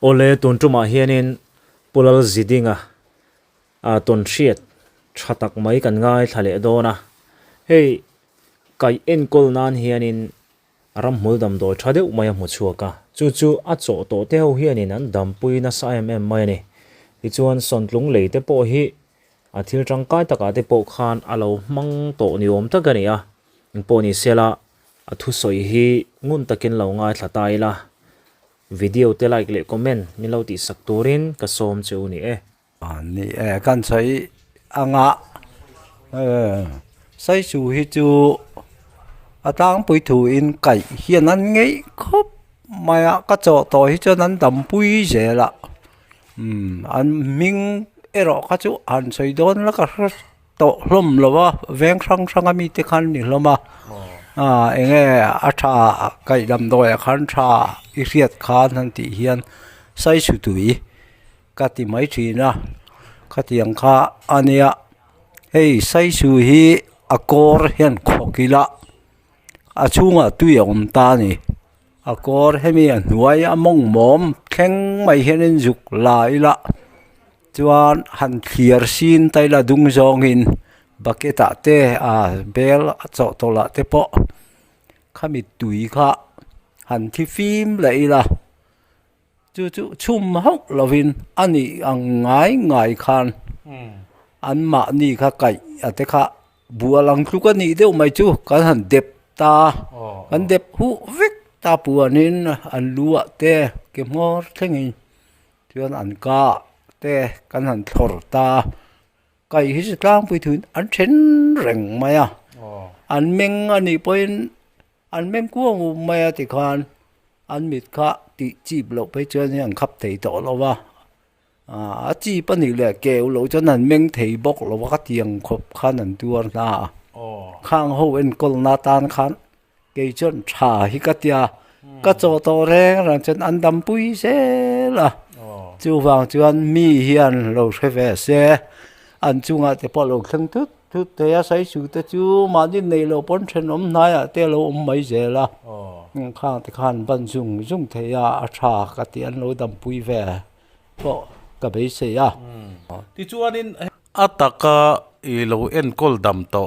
ole tun tuma hianin pulal zidinga a ton hriat thatak mai kan ngai thale dona hei kai en kol nan hianin ram muldam do thadeu mai mu chuaka chu chu a cho to te ho hianin an dam puina sa em mai ni ti chuan sontlung leite po hi a thil tangkai taka te po khan alo mang to ni om takania poni sela a thu soi hi ngun takin lo ngai thlatai la video te like le comment ni lo ti sak turin ka som cheu ni ni kan sai anga sai su hi chu atang pui thu in kai hian an ngei khop maya ka cho to hi cho nan dam pui je la an ming ero ka chu an sai don la ka to hlom lowa veng sang sang ami te khan ni hloma enge atha kai dam doi khan tha I riat khan han ti hian sai su tui ka ti mai thina ka tiang kha ania hei sai su hi akor hian khokila achunga tuyom ta ni akor hemi nuai among mom thleng mai hianin juk lai la chuan han thiar sin taila dung zong in baketa te a bel cho tola te po khami tui kha han thi phim leila chu chum hok lovin ani angai ngai khan an ma ni kha kai ate kha bualang tluka ni deu mai chu kan han dep ta kan dep hu vek ta puanin an lua te ke mor thengin chuan an ka te kan han thor ta kai hi tlang pui thun an then reng maya an meng ani poin an mem ku maya ti khan an mit kha ti chip lo pe chuan yang khap thei to lo wa a chi pani le keu lo chuan an meng thei bok lo wa tiang khop khan an tuar na khang ho en kol na tan khan ke chon tha hi ka tia ka cho to reng ran chen an dam pui se la chu wang chuan mi hian lo theve se an chunga te po lo thlang tu te ya sai su te chu ma din nei lo pon then om na ya te lo om mai je la khang te khan ban jung the ya a tha ka ti an lo dam pui ve po ka be se ya ti chuanin ataka I lo en kol dam to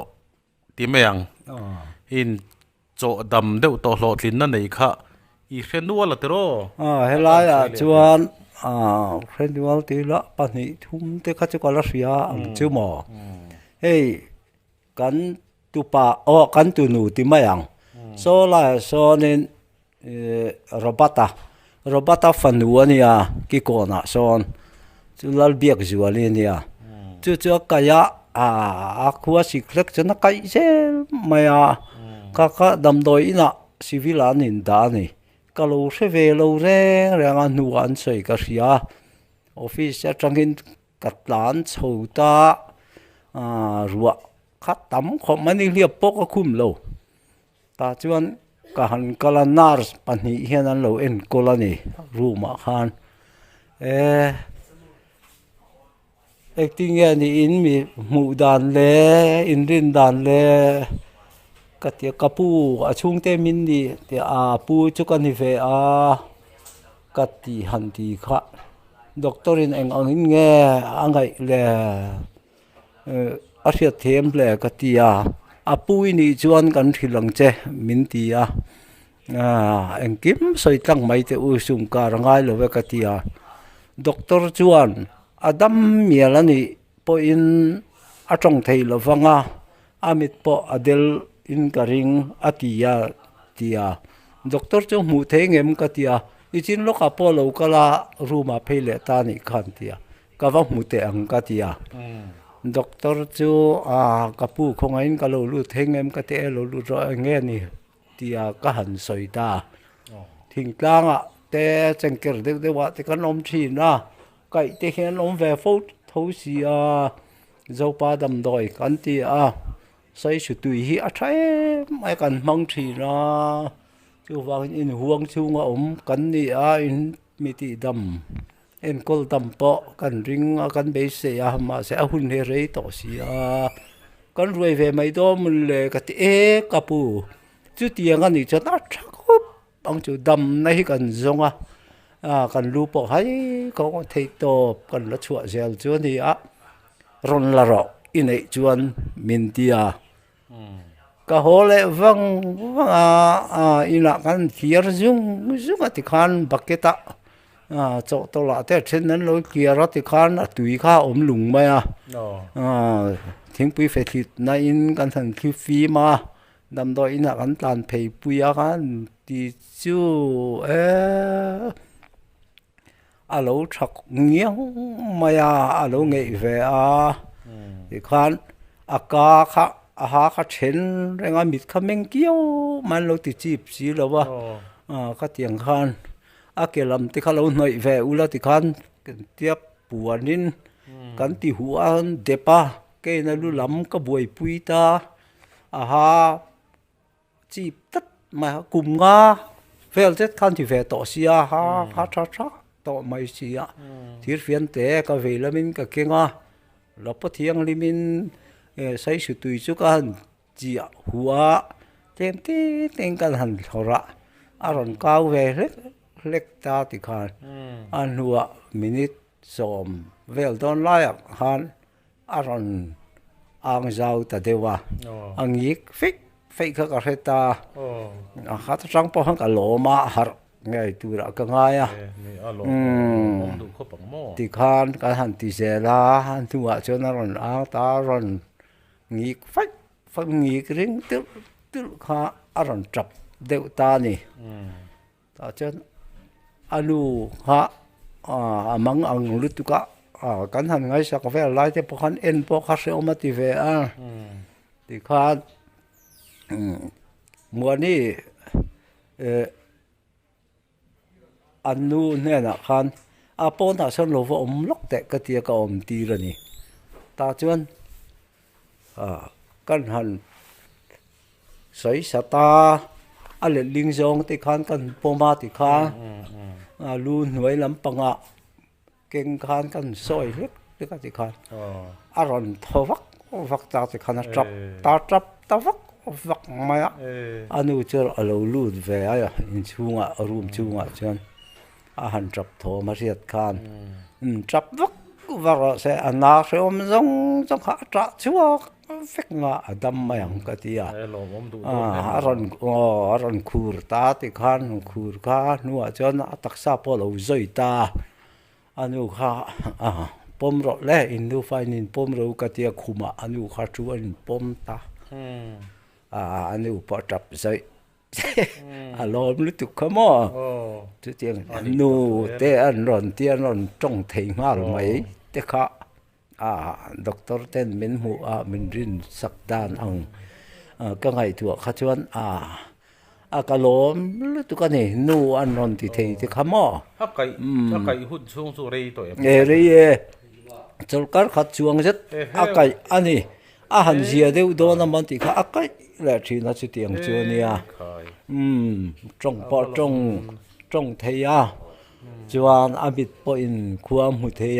ti meang in cho dam deuh to hlo thlin na nei kha I hrenual atero helai a chuan hrenual ti la pani thum te kha chu kala ria ang chu mo hei kan tu pa kan tu nu ti mayang so la so nin robata fanuania ki kona son chu lal biak zualinia chu kaya akwa siklek chana kai se maya ka dam doi ina civilan in da ni kalo se ve lo reng ranga nuan sei ka ria office atangin katlan chhota ruwa kha tam kho mani liap pok khum lo ta chuan ka han kalanar pani hian an lo en kolani ruma khan acting ni in mi mu dan le in rin dan le katia kapu achung te min ni te pu chu kan hi ve kati han ti kha doctorin eng angin nge angai le aria them le katia apui ni chuan kan thilang che min ti engkim soi tlang mai te u sum ka rangai lo ve katia doctor chuan adam mialani po in atong thei lo wanga amit po adel in karing atia tia doctor chu mu thengem katia ichin loka po lo kala ruma phele ta ni khan tia ka wa mu te ang katia doctor chu kapu khongain ka lo lu thengem ka te lo lu ro nge ni tia ka han soida thingtlanga te chengker de wa te kan om thi na kai te hian om ve fo thosi zopa dam doi kan ti sai su tui hi athai mai kan mang thi na chu wang in huang chunga kan ni in miti dam en kol dam po kan ring kan be se ma se hun he rei to si kan ruai ve mai do mun le ka ti kapu chu tiang ani cha ta thakop ang chu dam nai kan zonga kan lu po hai ko thei to kan la chua zel chu ni a ron la ro in ei chuan min tia ka hole vang ina kan kiar zung zung ati khan baketa cho to la te chen nan lo kiar ati khan atui kha om lung ma ya thing pui fe thit na in kan than khi fi ma dam do ina kan tan phei pui a kan ti chu alo thak ngiang maya alo ngei ve a ti khan aka kha ha kha chen renga mit kha meng kiao man lo ti chip si lo wa ka tiang khan a kelam ti kha lo noi ve ula ti khan tiap puanin kan ti huan depa ke na lu lam ka boi pui ta ha chip tat ma kum nga vel jet khan ti ve to sia ha tha to mai sia thir fian te ka velamin ka kenga lopo thiang limin sai su tui chu kan chi huwa tem ti teng kan han thora aron kau ve lek ta ti khan an huwa minute som vel don lai han aron ang zau ta dewa ang yik fake ka reta khat sang po han ka loma har ngai tu ra ka nga ya ti khan ka han ti zela han thua cho na ron ang ta ron ngik phai ngik ring til kha aron trap deu ta ni ta chen alu ha amang ang lutuka kan han ngai sa ka ve lai te po khan en po kha se oma ti ve a ti khan mua ni anu ne na khan a pon ta san lo vo om lok te ka tia ka om ti ra ni ta chuan kan han soi sata ale ling zong ti khan kan poma ti kha lu nuai lam panga keng khan kan soi lek te ka ti khan aron thowak vak ta ti khan trap ta vak maya anu chur alo lu ve aya in chunga room chunga chan a han trap tho ma riat khan trap vak vara se ana se om zong kha tra chua fek nga adam mayang ka tia aron khur ta ti khan khur ka nuwa chon ataksa po lo zoi ta anu kha pom ro le in nu fain in pom ro ka tia khuma anu kha chu an pom ta anu po trap zoi alom lu tu kamo tu tiang nu te an ron trong thei mal mai te kha doctor ten min mu min rin sak dan ang ka ngai tu kha chuan kalom lu tu ka ni nu an ron ti thei te khamo kai hun chung chu rei to re ye chulkar khat chuang jet akai ani han zia deu do na man ti kha akai la thina chu tiang chu nia trong po trong thei chuan abit po in khuam hu thei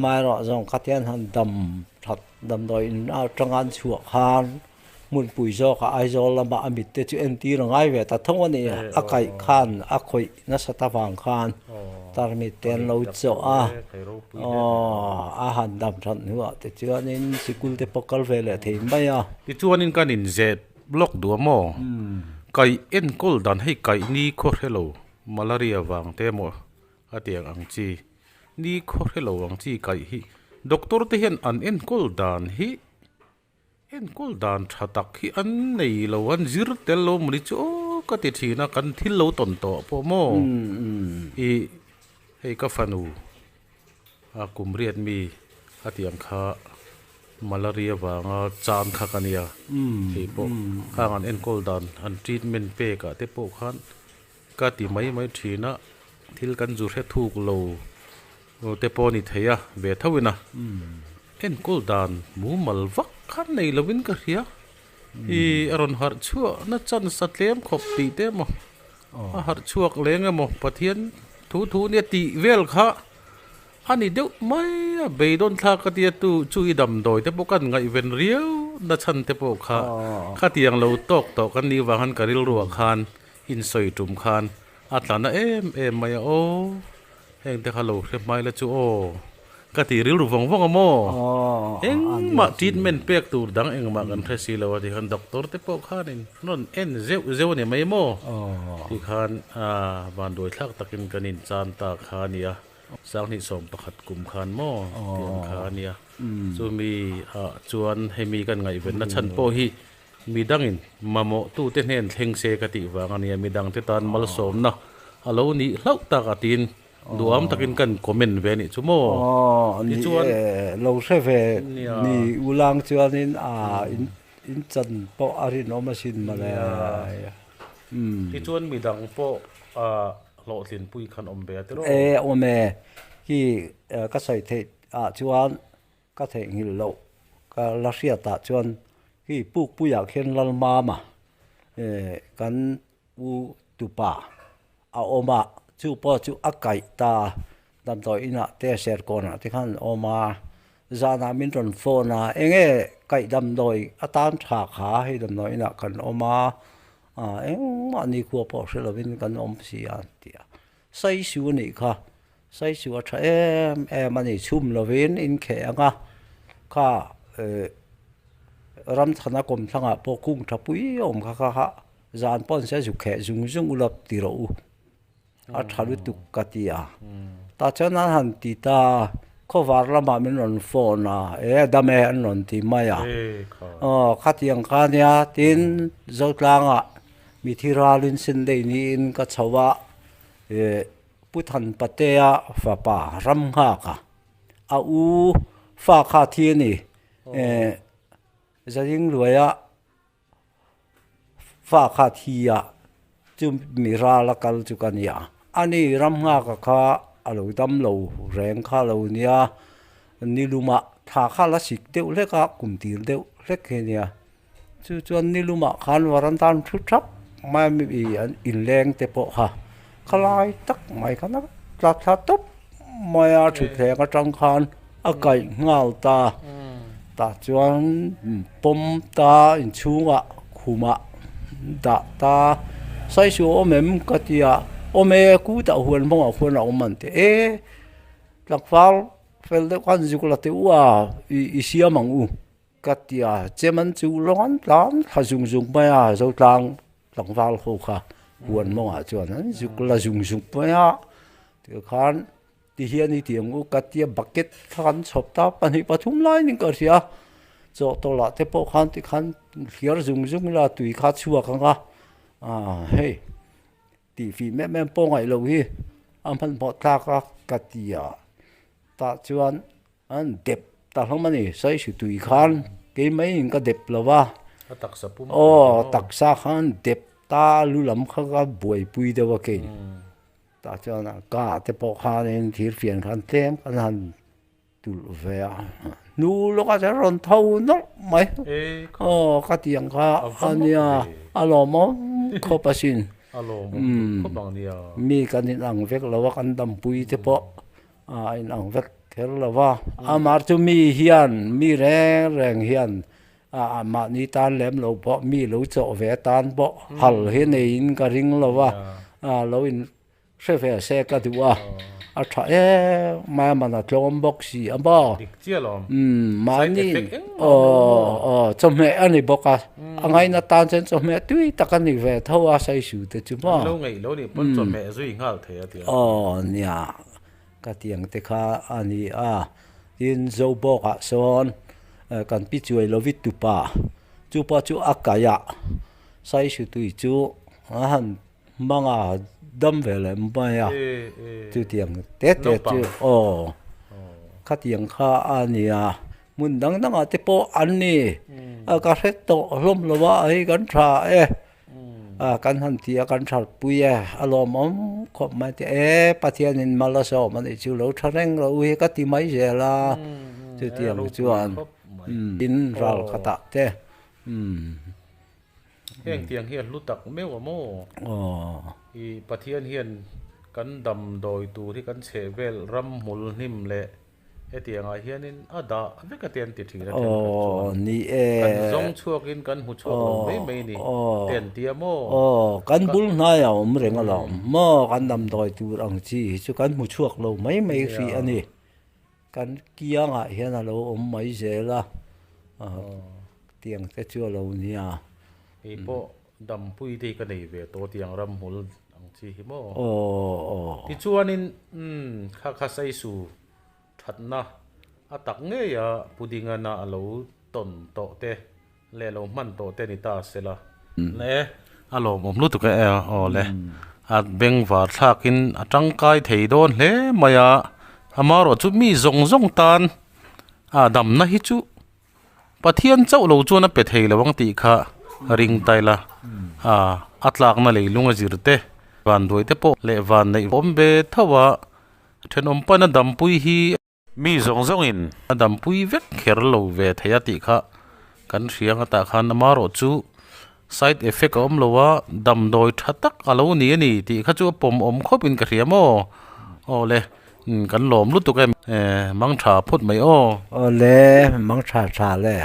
mai ro jong khatian han dam doi in trongan chuak khan mun pui zo ka ai zo lama amit te chu enti rangai ve ta thong ani akai khan akhoi na sata wang khan tarmi ten lo cho han dam than huwa te chuan in sikul te pokal vele thei maya ti chuan in kan in zet block du mo kai en kol dan hei kai ni kho hello malaria wang te mo atiang ang chi ni kho hello ang chi kai hi doctor te hian an en kol dan hi en kol dan thatak hi an nei lo an zir tel lo mri chu ka ti thina kan thil lo ton to po mo i hei ka fanu kumriat mi atiang kha malaria wanga chan kha kania hei po khangan en kol dan an treatment pe ka te po khan ka ti mai thina thil kan zur he thuk lo te po ni theya ve thawina en kol dan mu mal vak khan nei lovin ka ria I aron har chua na chan satlem khop ti te mo har chuak lenga mo pathian thu ne ti vel kha ani deuh mai beidon thla ka tia tu chui dam doi te pokan ngai ven riau na chan te po kha tiang lo tok kan ni wangan karil ruwa khan in soi tum khan atlana em mai o heng te khalo khe mai la chu o ka ti ril ru vong vong mo eng ma treatment pek tur dang eng ma kan thesi lo ti khan doctor te po khanin non en zeu ne mai mo ti khan ban doi thak takin kanin chan ta khania sang ni som pakhat kum khan mo tiang khania chu mi chuan hemi kan ngai ven na chan po hi midangin mamo tu te nen thleng se ka ti wangania midang te tan mal som na alo ni hlau ta ka tin duam takin kan comment ve ni chumo ni chuan lo se ve ni ulang chuan in chan po ari no machine ma le ti chuan midang po lo thlin pui khan om be te ro ome ki ka sai the chuan ka the ngil lo ka la ria ta chuan ki puk puya khen lal ma ma kan u tu pa oma chu po chu akai ta dam to ina te ser kona ti khan oma zana min ron phone na enge kai dam doi atan tha kha he dam noi na kan oma eng ma ni ko po se lovin kan om si an tia sai su ni kha sai su a tha em ani chum lovin in khe anga kha ram thana kom thanga po kung thapui om kha zan pon se ju khe jung ulap ti ro a thalu tu katia ta chana han ti ta kho war lama min ron phone na dame an ron ti maya khatiang kha nia tin zotlanga mi thiralin sin dei ni in ka chawa puthan patea fa pa ram nga ka a u fa kha thi ni zaring luaya fa kha thia chu mi ra la kal chu kania ani ram nga ka kha alo dam lo reng kha lo nia niluma tha kha la sik deu le ka kum tir deu le ke nia chu chuan niluma khan waran tan thu thap mai mi in leng te po ha khalai tak mai khana tla tla top mai a thu the ka tang khan a kai ngal ta ta chuan pom ta in chunga khuma da ta sai su omem katia ome ku ta huan mong a huan a oman te lakfal fel de kwan zukla te wa i sia mang u katia cheman chu longan tlan khazung zung ba ya zo tlang lakfal kho kha huan mong a chuan an zukla zung ba ya te khan ti hian ni tiang u katia bucket khan chop ta pani pathum lai ning ka ria cho to la te po khan ti khan hiar zung la tui kha chua khanga hey ti fi me po ngai lo hi amhan bo ta ka katia ta chuan an dep ta hlomani sai su tui khan ke mai in ka dep lawa tak sa pum taksa khan dep ta lulam kha ka boi pui de wa ke ta chuan ka te po khan in thir fian khan tem kan han tul ve nu lo ka ron thau no mai ka tiang kha ania alomo khopasin alo ko bang dia mi kan in ang vek lawa kan dam pui te po in ang vek thel lawa amar chu mi hian mi reng hian ma ni tan lem lo po mi lo cho ve tan po hal he nei in ka ring lawa lo in se ve se ka duwa a tha ma na tlom box si aba dik chialom mani chome ani boka angai na tan chen chome tui takani ve thawa sai su te chu ma lo ngai lo ni pon chome zui ngal the atia nia ka tiang te kha ani in zo boka son kan pi chuai lovit tu pa chu akaya sai su tui chu han manga dam vele mbaya chu tiang te chu kha tiang kha ania mun dang te po an ni ka het to hlom lowa ai kan tha kan han tia kan thal pui alom kho ma te pathian in malaso man chu lo thareng lo hi ka ti mai zela chu tiang chuan in ral khata te heng tiang hian lutak mewa mo i pathian hian kan dam doi tu ri kan che vel ram mul nim le tiang ai hianin ada veka tian ti thira Ồ, ni kan e. zong chuakin kan hu chuak lo mai ni ten tia mo Ồ, kan bul na ya om reng ala mo kan nam doi tu ang chi chu kan mu chuak lo mấy ri ani. Kan kia nga hian alo om mai je la. Tiang te chu lo ni a. po dam pui ti ka nei ve to tiang ram hul ang chi hi mo Ồ, ti chuanin kha kha sai su thatna atak nge ya pudinga na alo ton to te le lo man to te ni ta sela le alo mom lu tu ka o le at beng var thakin atang kai thei don hle maya amaro chu mi zong zong tan dam na hi chu pathian chau lo chu na pe thei lawang ti kha ring taila atlak na leilunga jirte van doite po le van nei bombe thawa thenom pana dampui hi mi zong zong in dampui vek kher lo ve theya ti kha kan riang ata khan amaro chu side effect om lowa dam doi thatak alo ni ani ti kha chu pom om khopin ka riamo o le kan lom lu tu ka mang tha phut mai o le mang cha cha le.